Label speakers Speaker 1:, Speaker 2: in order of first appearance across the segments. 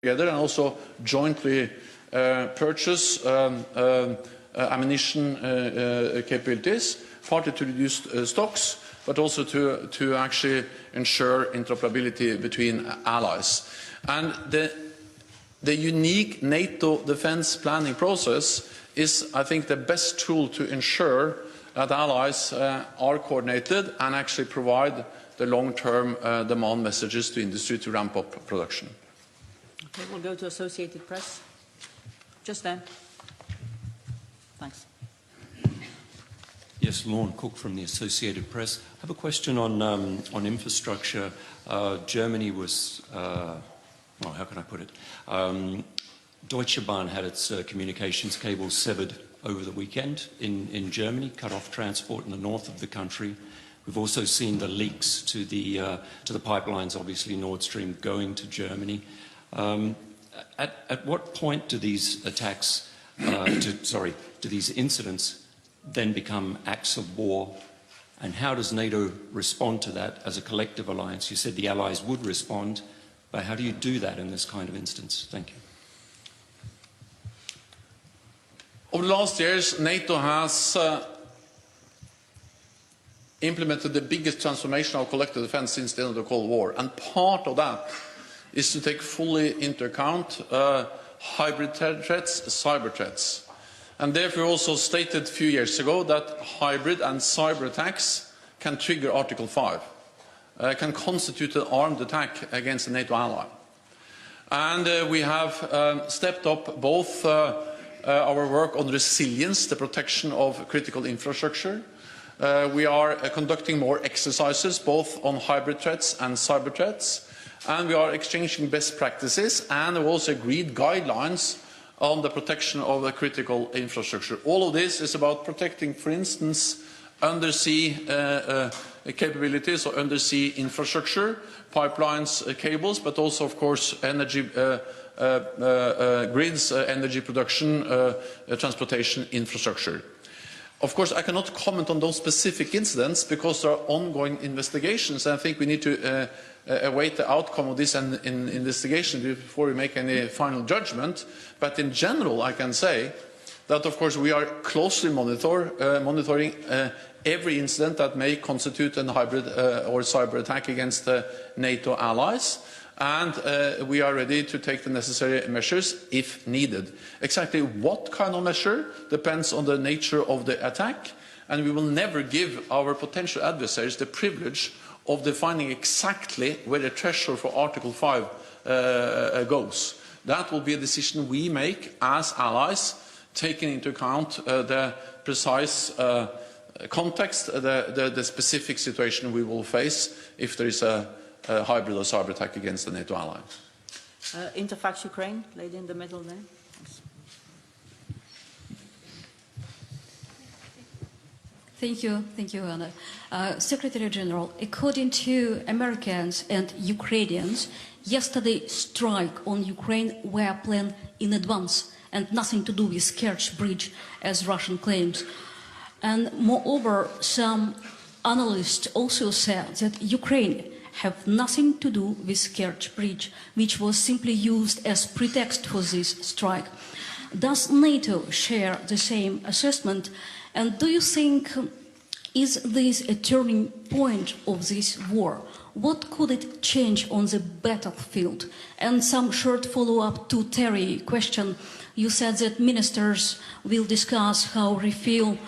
Speaker 1: together and also jointly purchase ammunition capabilities, partly to reduce stocks, but also to actually ensure interoperability between allies. And the unique NATO defense planning process is, I think, the best tool to ensure that allies are coordinated and actually provide the long-term demand messages to industry to ramp up production.
Speaker 2: Okay, we'll go to Associated Press. Just then. Thanks.
Speaker 3: Yes, Lorne Cook from the Associated Press. I have a question on infrastructure. Germany was, well, how can I put it? Deutsche Bahn had its communications cables severed over the weekend in Germany, cut off transport in the north of the country. We've also seen the leaks to the pipelines, obviously Nord Stream going to Germany. At what point do these attacks, do these incidents then become acts of war? And how does NATO respond to that as a collective alliance? You said the allies would respond, but how do you do that in this kind of instance? Thank you.
Speaker 1: Over the last years, NATO has implemented the biggest transformation of collective defense since the end of the Cold War. And part of that is to take fully into account hybrid threats, cyber threats. And therefore also stated a few years ago that hybrid and cyber attacks can trigger Article 5, can constitute an armed attack against a NATO ally. And we have stepped up both our work on resilience, the protection of critical infrastructure. We are conducting more exercises both on hybrid threats and cyber threats, and we are exchanging best practices, and we've also agreed guidelines on the protection of the critical infrastructure. All of this is about protecting, for instance, undersea capabilities or undersea infrastructure, pipelines, cables, but also, of course, energy grids, energy production, transportation infrastructure. Of course, I cannot comment on those specific incidents because there are ongoing investigations, and I think we need to await the outcome of this investigation before we make any final judgment. But in general, I can say that, of course, we are closely monitoring every incident that may constitute a hybrid or cyber attack against NATO allies. And we are ready to take the necessary measures if needed. Exactly what kind of measure depends on the nature of the attack, and we will never give our potential adversaries the privilege of defining exactly where the threshold for Article 5 goes. That will be a decision we make as allies, taking into account the precise context, the specific situation we will face if there is a hybrid or cyber attack against the NATO ally.
Speaker 2: Interfax Ukraine, lady in the middle there.
Speaker 4: Thank you, Anna. Secretary General, according to Americans and Ukrainians, yesterday's strike on Ukraine were planned in advance and nothing to do with Kerch Bridge, as Russian claims. And moreover, some analysts also said that Ukraine have nothing to do with Kerch Bridge, which was simply used as pretext for this strike. Does NATO share the same assessment? And do you think, is this a turning point of this war? What could it change on the battlefield? And some short follow-up to Terry's question. You said that ministers will discuss how refill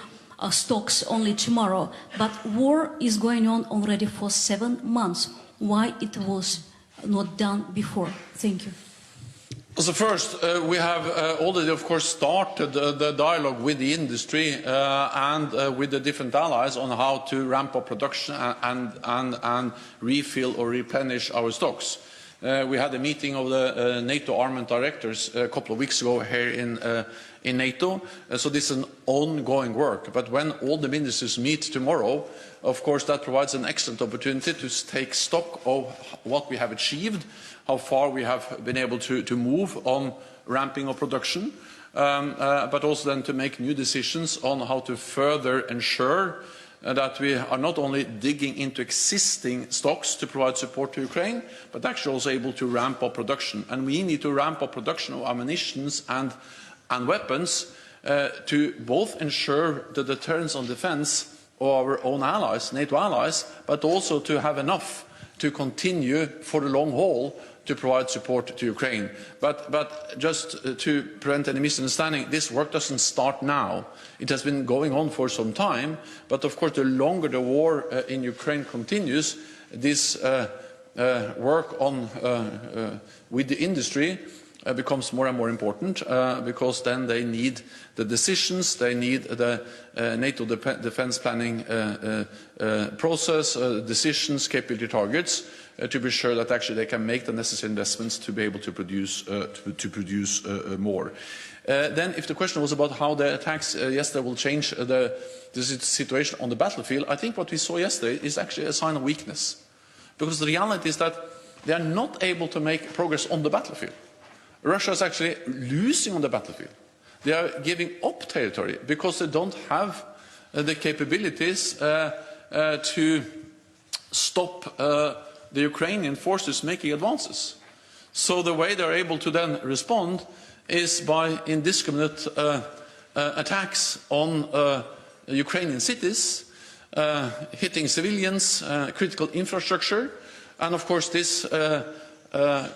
Speaker 4: stocks only tomorrow, but war is going on already for 7 months. Why it was not done before? Thank you.
Speaker 1: So first, we have already, of course, started the dialogue with the industry and with the different allies on how to ramp up production and refill or replenish our stocks. We had a meeting of the NATO armament directors a couple of weeks ago here in NATO, so this is an ongoing work. But when all the ministers meet tomorrow, of course, that provides an excellent opportunity to take stock of what we have achieved, how far we have been able to move on ramping up production, but also then to make new decisions on how to further ensure that we are not only digging into existing stocks to provide support to Ukraine, but actually also able to ramp up production. And we need to ramp up production of ammunition and weapons to both ensure the deterrence on defense of our own allies, NATO allies, but also to have enough to continue for the long haul to provide support to Ukraine. But just to prevent any misunderstanding, this work doesn't start now. It has been going on for some time, but of course the longer the war in Ukraine continues, this work on with the industry becomes more and more important, because then they need the decisions, they need the NATO defense planning process, decisions, capability targets, to be sure that actually they can make the necessary investments to be able to produce more. Then, if the question was about how the attacks yesterday will change the situation on the battlefield, I think what we saw yesterday is actually a sign of weakness, because the reality is that they are not able to make progress on the battlefield. Russia is actually losing on the battlefield. They are giving up territory because they don't have the capabilities to stop the Ukrainian forces making advances. So the way they are able to then respond is by indiscriminate attacks on Ukrainian cities, hitting civilians, critical infrastructure, and of course this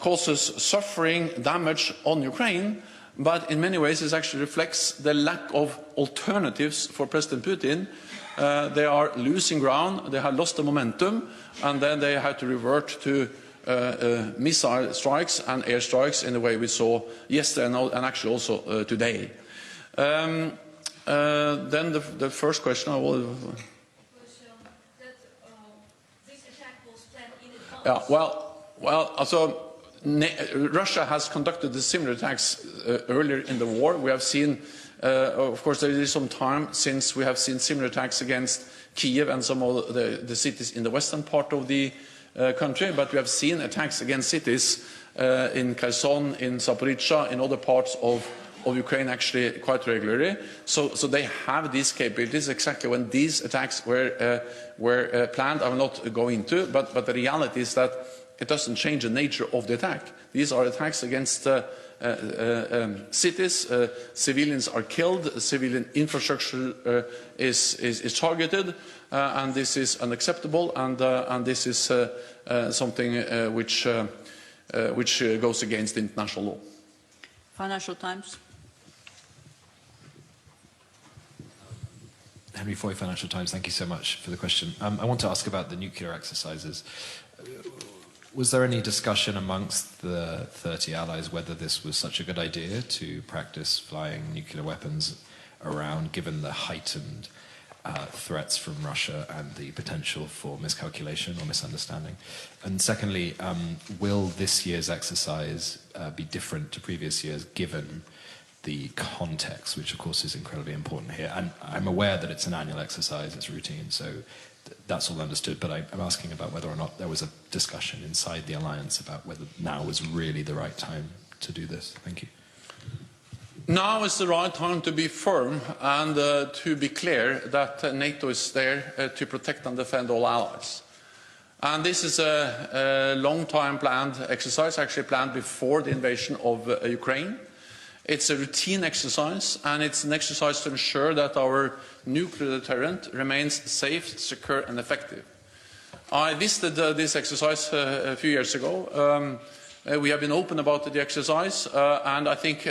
Speaker 1: causes suffering, damage on Ukraine, but in many ways it actually reflects the lack of alternatives for President Putin. They are losing ground, they have lost the momentum, and then they have to revert to missile strikes and air strikes in the way we saw yesterday and actually also today. Then the first question I will...
Speaker 4: This attack was planned in advance.
Speaker 1: Yeah, well, so Russia has conducted the similar attacks earlier in the war. We have seen, of course, there is some time since we have seen similar attacks against Kiev and some of the cities in the western part of the country, but we have seen attacks against cities in Kherson, in Zaporizhzhia, in other parts of Ukraine actually quite regularly. So they have these capabilities. Exactly when these attacks were planned, I will not go into, but the reality is that it doesn't change the nature of the attack. These are attacks against cities, civilians are killed, civilian infrastructure is targeted, and this is unacceptable, and this is something which goes against international law.
Speaker 2: Financial Times.
Speaker 5: Henry Foy, Financial Times, thank you so much for the question. I want to ask about the nuclear exercises. Was there any discussion amongst the 30 allies whether this was such a good idea to practice flying nuclear weapons around, given the heightened threats from Russia and the potential for miscalculation or misunderstanding? And secondly, will this year's exercise be different to previous years, given the context, which of course is incredibly important here? And I'm aware that it's an annual exercise, it's routine, so that's all understood, but I'm asking about whether or not there was a discussion inside the alliance about whether now was really the right time to do this. Thank you.
Speaker 1: Now is the right time to be firm and to be clear that NATO is there to protect and defend all allies. And this is a long-time planned exercise, actually planned before the invasion of Ukraine. It's a routine exercise, and it's an exercise to ensure that our nuclear deterrent remains safe, secure and effective. I visited this exercise a few years ago. We have been open about the exercise, and I think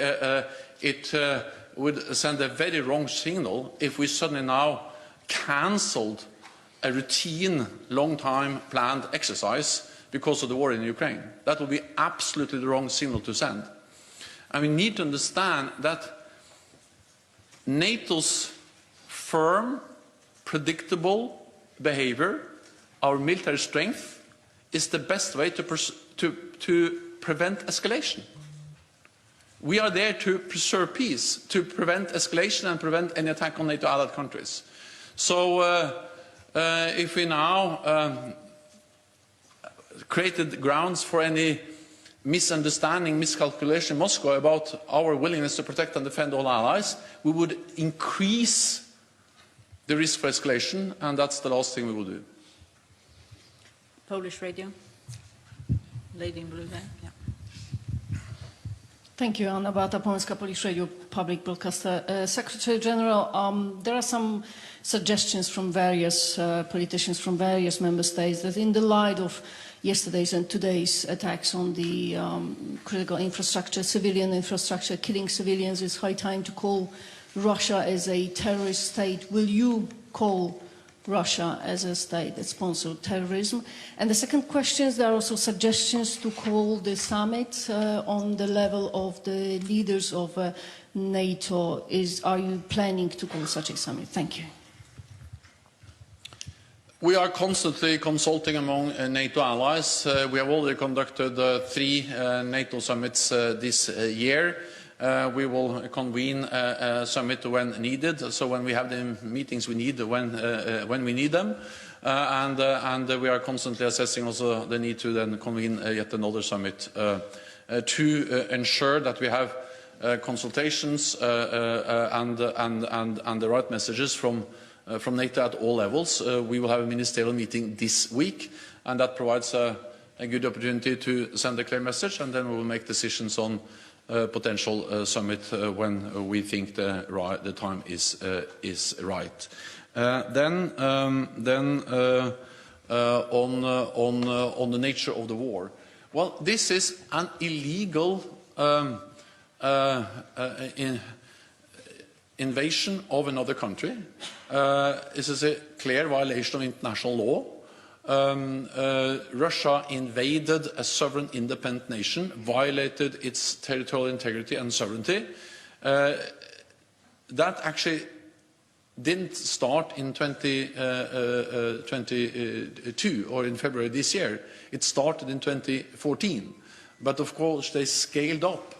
Speaker 1: it would send a very wrong signal if we suddenly now cancelled a routine, long-time planned exercise because of the war in Ukraine. That would be absolutely the wrong signal to send. And we need to understand that NATO's firm, predictable behavior, our military strength, is the best way to prevent escalation. We are there to preserve peace, to prevent escalation and prevent any attack on NATO allied countries. So if we now created grounds for any misunderstanding, miscalculation in Moscow about our willingness to protect and defend all allies, we would increase the risk for escalation, and that's the last thing we will do.
Speaker 2: Polish radio. Lady in blue there. Yeah.
Speaker 6: Thank you, Anna Beata Pońska, Polish Radio, public broadcaster. Secretary General, there are some suggestions from various politicians from various member states that in the light of yesterday's and today's attacks on the critical infrastructure, civilian infrastructure, killing civilians, it's high time to call Russia as a terrorist state. Will you call Russia as a state that sponsored terrorism? And the second question is, there are also suggestions to call the summit on the level of the leaders of NATO. Are you planning to call such a summit? Thank you.
Speaker 1: We are constantly consulting among NATO allies. We have already conducted 3 NATO summits this year. We will convene a summit when needed, so when we have the meetings we need when we need them. And we are constantly assessing also the need to then convene yet another summit to ensure that we have consultations and the right messages from NATO at all levels. We will have a ministerial meeting this week, and that provides a good opportunity to send a clear message, and then we will make decisions on potential summit when we think the time is right. Then on the nature of the war. Well, this is an illegal invasion of another country. This is a clear violation of international law. Russia invaded a sovereign independent nation, violated its territorial integrity and sovereignty. That actually didn't start in 2022 or in February this year. It started in 2014. But of course they scaled up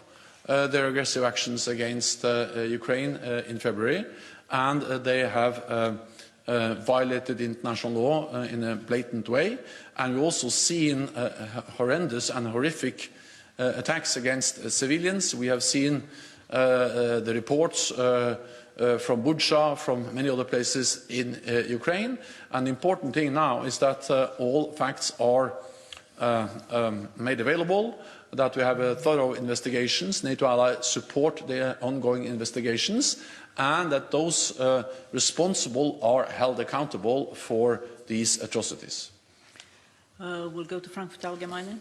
Speaker 1: their aggressive actions against Ukraine in February, and they have violated international law in a blatant way. And we've also seen horrendous and horrific attacks against civilians. We have seen the reports from Bucha, from many other places in Ukraine. And the important thing now is that all facts are made available, that we have thorough investigations. NATO allies support the ongoing investigations, and that those responsible are held accountable for these atrocities.
Speaker 2: We'll go to Frankfurt Allgemeine.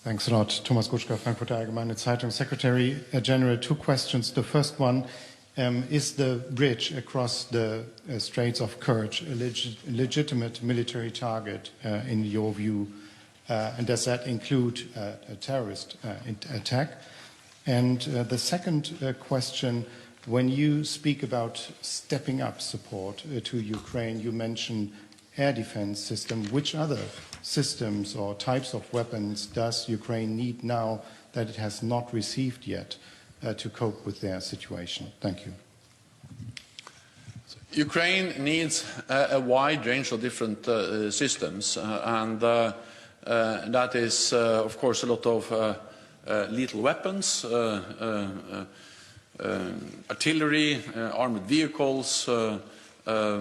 Speaker 7: Thanks a lot. Thomas Guschka, Frankfurter Allgemeine Zeitung. Secretary General, 2 questions. The first one, is the bridge across the Straits of Kerch a legitimate military target in your view? And does that include a terrorist attack? And the second question, when you speak about stepping up support to Ukraine, you mention air defense system. Which other systems or types of weapons does Ukraine need now that it has not received yet to cope with their situation? Thank you.
Speaker 1: Ukraine needs a wide range of different systems, and that is, of course, a lot of lethal weapons, artillery, armored vehicles, air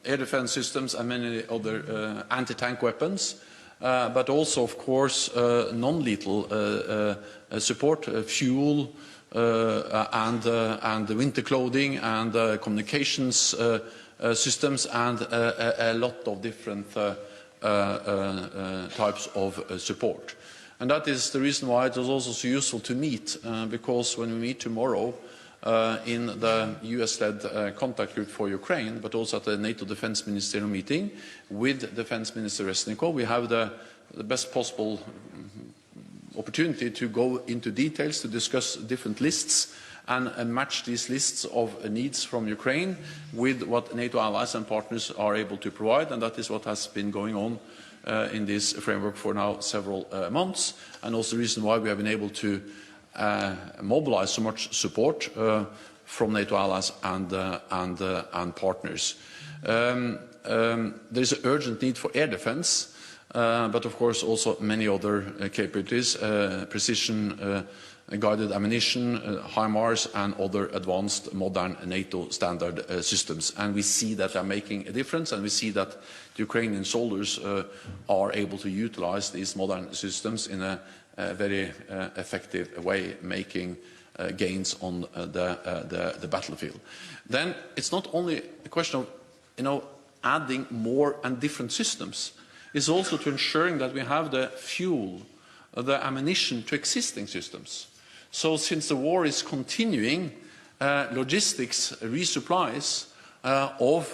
Speaker 1: defense systems, and many other anti-tank weapons, but also, of course, non-lethal support, fuel, and winter clothing, and communications systems, and a lot of different types of support. And that is the reason why it is also so useful to meet, because when we meet tomorrow in the US-led contact group for Ukraine, but also at the NATO Defense Ministerial meeting with Defense Minister Resnikov, we have the best possible opportunity to go into details, to discuss different lists and match these lists of needs from Ukraine with what NATO allies and partners are able to provide, and that is what has been going on in this framework for now several months, and also the reason why we have been able to mobilize so much support from NATO allies and partners. There is an urgent need for air defense. but of course also many other capabilities, precision guided ammunition, HIMARS, and other advanced modern NATO standard systems. And we see that they're making a difference, and we see that the Ukrainian soldiers are able to utilize these modern systems in a very effective way, making gains on the battlefield. Then it's not only a question of adding more and different systems. It's also to ensuring that we have the fuel, the ammunition to existing systems. So since the war is continuing, logistics, resupplies of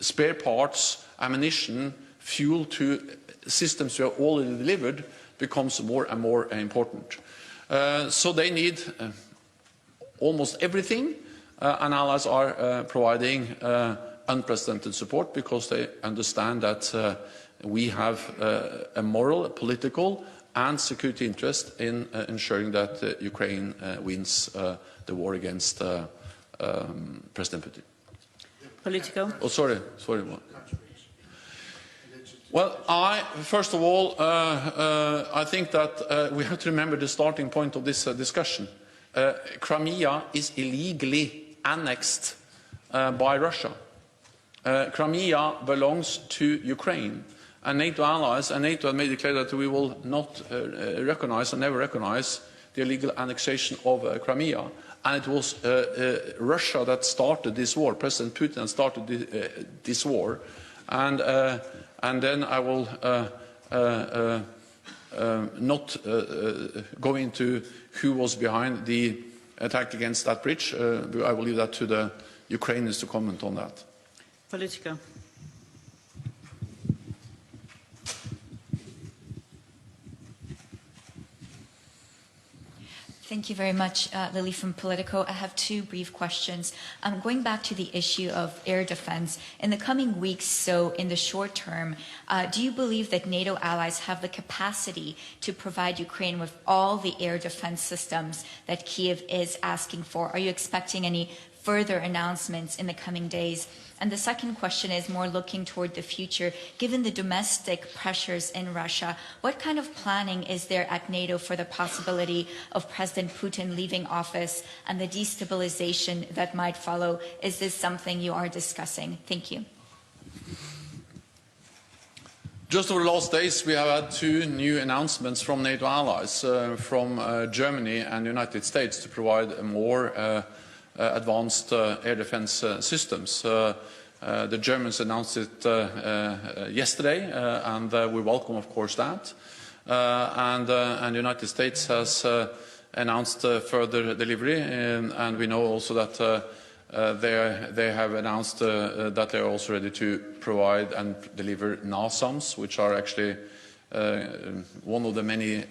Speaker 1: spare parts, ammunition, fuel to systems we have already delivered becomes more and more important. So they need almost everything, and allies are providing unprecedented support because they understand that we have a moral, a political and security interest in ensuring that Ukraine wins the war against President Putin.
Speaker 2: Politico.
Speaker 1: Oh, sorry. Well, first of all, I think that we have to remember the starting point of this discussion. Crimea is illegally annexed by Russia. Crimea belongs to Ukraine. And NATO allies, and NATO had made it clear that we will not recognize and never recognize the illegal annexation of Crimea. And it was Russia that started this war. President Putin started this war. And then I will not go into who was behind the attack against that bridge. I will leave that to the Ukrainians to comment on that.
Speaker 2: Politico.
Speaker 8: Thank you very much, Lily from Politico. I have two brief questions. Going back to the issue of air defense, in the coming weeks, so in the short term, do you believe that NATO allies have the capacity to provide Ukraine with all the air defense systems that Kyiv is asking for? Are you expecting any further announcements in the coming days? And the second question is more looking toward the future. Given the domestic pressures in Russia, what kind of planning is there at NATO for the possibility of President Putin leaving office and the destabilization that might follow? Is this something you are discussing? Thank you.
Speaker 1: Just over the last days, we have had two new announcements from NATO allies, from Germany and the United States, to provide more advanced air defense systems. The Germans announced it yesterday, and we welcome, of course, that. And the United States has announced further delivery, and we know also that they have announced that they are also ready to provide and deliver NASAMS, which are actually one of the many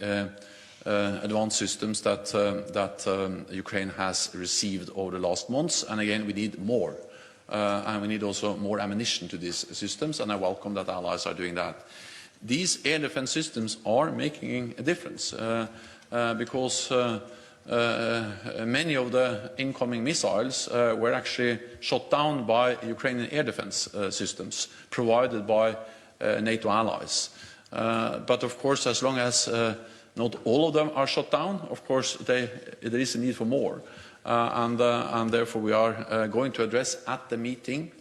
Speaker 1: advanced systems that Ukraine has received over the last months. And again, we need more. And we need also more ammunition to these systems, and I welcome that allies are doing that. These air defense systems are making a difference because many of the incoming missiles were actually shot down by Ukrainian air defense systems provided by NATO allies. But of course, as long as not all of them are shot down, of course, there is a need for more. And therefore we are going to address at the meeting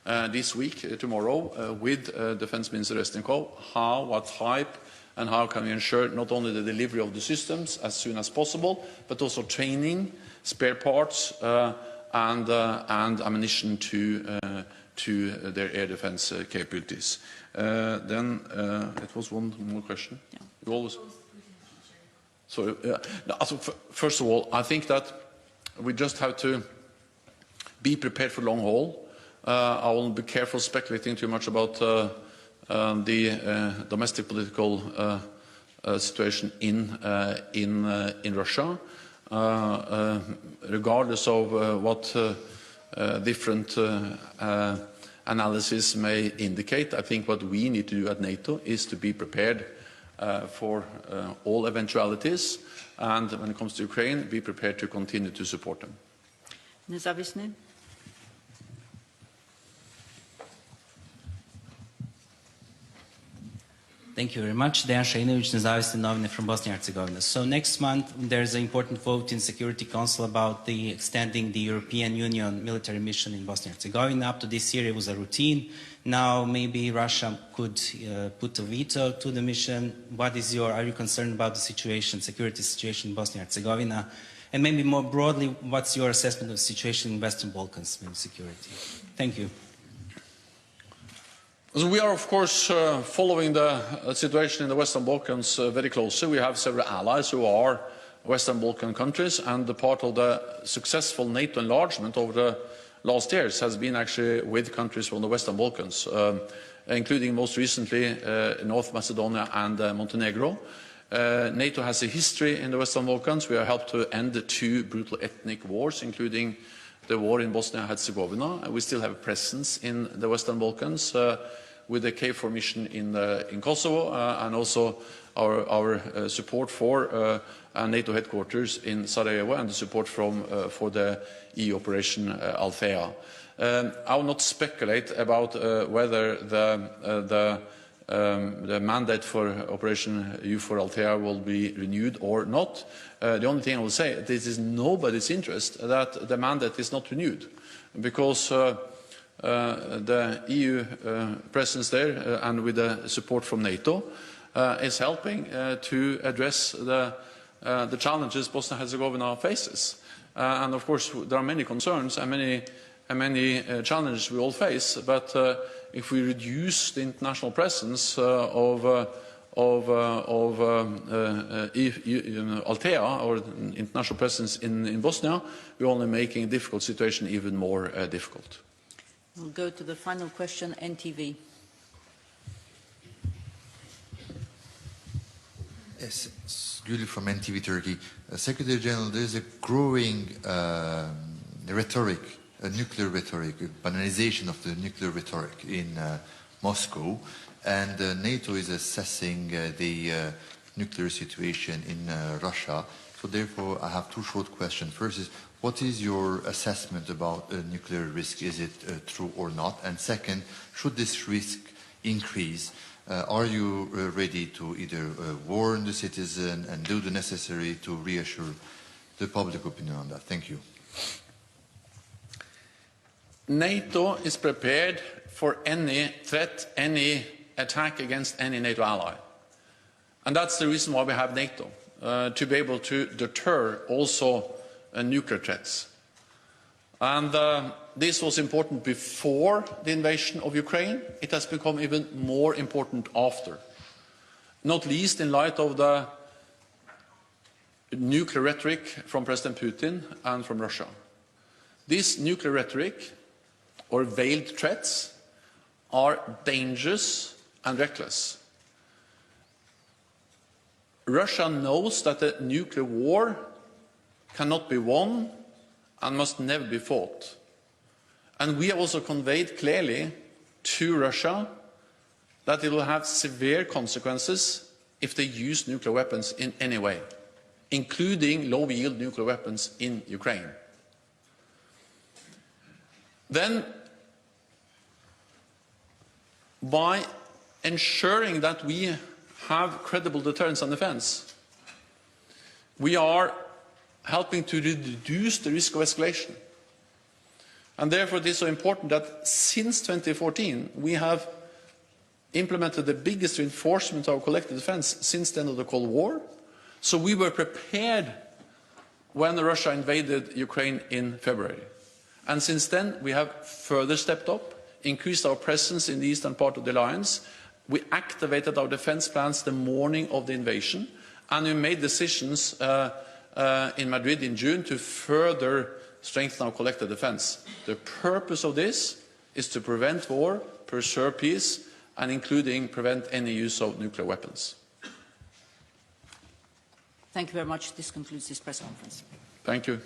Speaker 1: this week, tomorrow, with Defense Minister Resnikov, what type and how can we ensure not only the delivery of the systems as soon as possible, but also training, spare parts, and ammunition to their air defense capabilities. Then it was one more question.
Speaker 2: Yeah.
Speaker 1: You always. Sorry. First of all, I think that we just have to be prepared for long haul. I will be careful speculating too much about the domestic political situation in Russia. Regardless of what different analysis may indicate, I think what we need to do at NATO is to be prepared for all eventualities, and when it comes to Ukraine, be prepared to continue to support them.
Speaker 2: Nezavisny.
Speaker 9: Thank you very much. Dejan Šajinović, Nezavisne novine from Bosnia and Herzegovina. So next month there's an important vote in Security Council about the extending the European Union military mission in Bosnia and Herzegovina. Up to this year it was a routine. Now maybe Russia could put a veto to the mission. Are you concerned about the situation, security situation in Bosnia and Herzegovina? And maybe more broadly, what's your assessment of the situation in Western Balkans in security? Thank you.
Speaker 1: So we are, of course, following the situation in the Western Balkans very closely. We have several allies who are Western Balkan countries, and the part of the successful NATO enlargement over the last years has been actually with countries from the Western Balkans, including most recently North Macedonia and Montenegro. NATO has a history in the Western Balkans. We have helped to end the 2 brutal ethnic wars, including the war in Bosnia and Herzegovina. We still have a presence in the Western Balkans with the KFOR mission in Kosovo, and also our support for NATO headquarters in Sarajevo, and the support for the EU operation Althea. I will not speculate about whether the mandate for Operation EUFOR Althea will be renewed or not. The only thing I will say, this is nobody's interest that the mandate is not renewed, because the EU presence there, and with the support from NATO, is helping to address the challenges Bosnia-Herzegovina faces. And of course, there are many concerns and many challenges we all face, but if we reduce the international presence of Althea, or international presence in Bosnia, we're only making a difficult situation even more difficult.
Speaker 2: We'll go to the final question, NTV.
Speaker 10: Yes, it's Gülü from NTV Turkey. Secretary General, there is a growing rhetoric, a nuclear rhetoric, a banalization of the nuclear rhetoric in Moscow, and NATO is assessing the nuclear situation in Russia. So therefore, I have 2 short questions. First is, what is your assessment about nuclear risk? Is it true or not? And second, should this risk increase, are you ready to either warn the citizen and do the necessary to reassure the public opinion on that? Thank you.
Speaker 1: NATO is prepared for any threat, any attack against any NATO ally. And that's the reason why we have NATO, to be able to deter also nuclear threats. And this was important before the invasion of Ukraine. It has become even more important after, not least in light of the nuclear rhetoric from President Putin and from Russia. This nuclear rhetoric, or veiled threats, are dangerous and reckless. Russia knows that the nuclear war cannot be won and must never be fought. And we have also conveyed clearly to Russia that it will have severe consequences if they use nuclear weapons in any way, including low-yield nuclear weapons in Ukraine. Then, by ensuring that we have credible deterrence and defense, we are helping to reduce the risk of escalation. And therefore it is so important that since 2014 we have implemented the biggest reinforcement of our collective defense since the end of the Cold War. So we were prepared when Russia invaded Ukraine in February. And since then we have further stepped up, increased our presence in the eastern part of the alliance. We activated our defense plans the morning of the invasion, and we made decisions in Madrid in June to further strengthen our collective defense. The purpose of this is to prevent war, preserve peace, and including prevent any use of nuclear weapons.
Speaker 2: Thank you very much. This concludes this press conference.
Speaker 1: Thank you.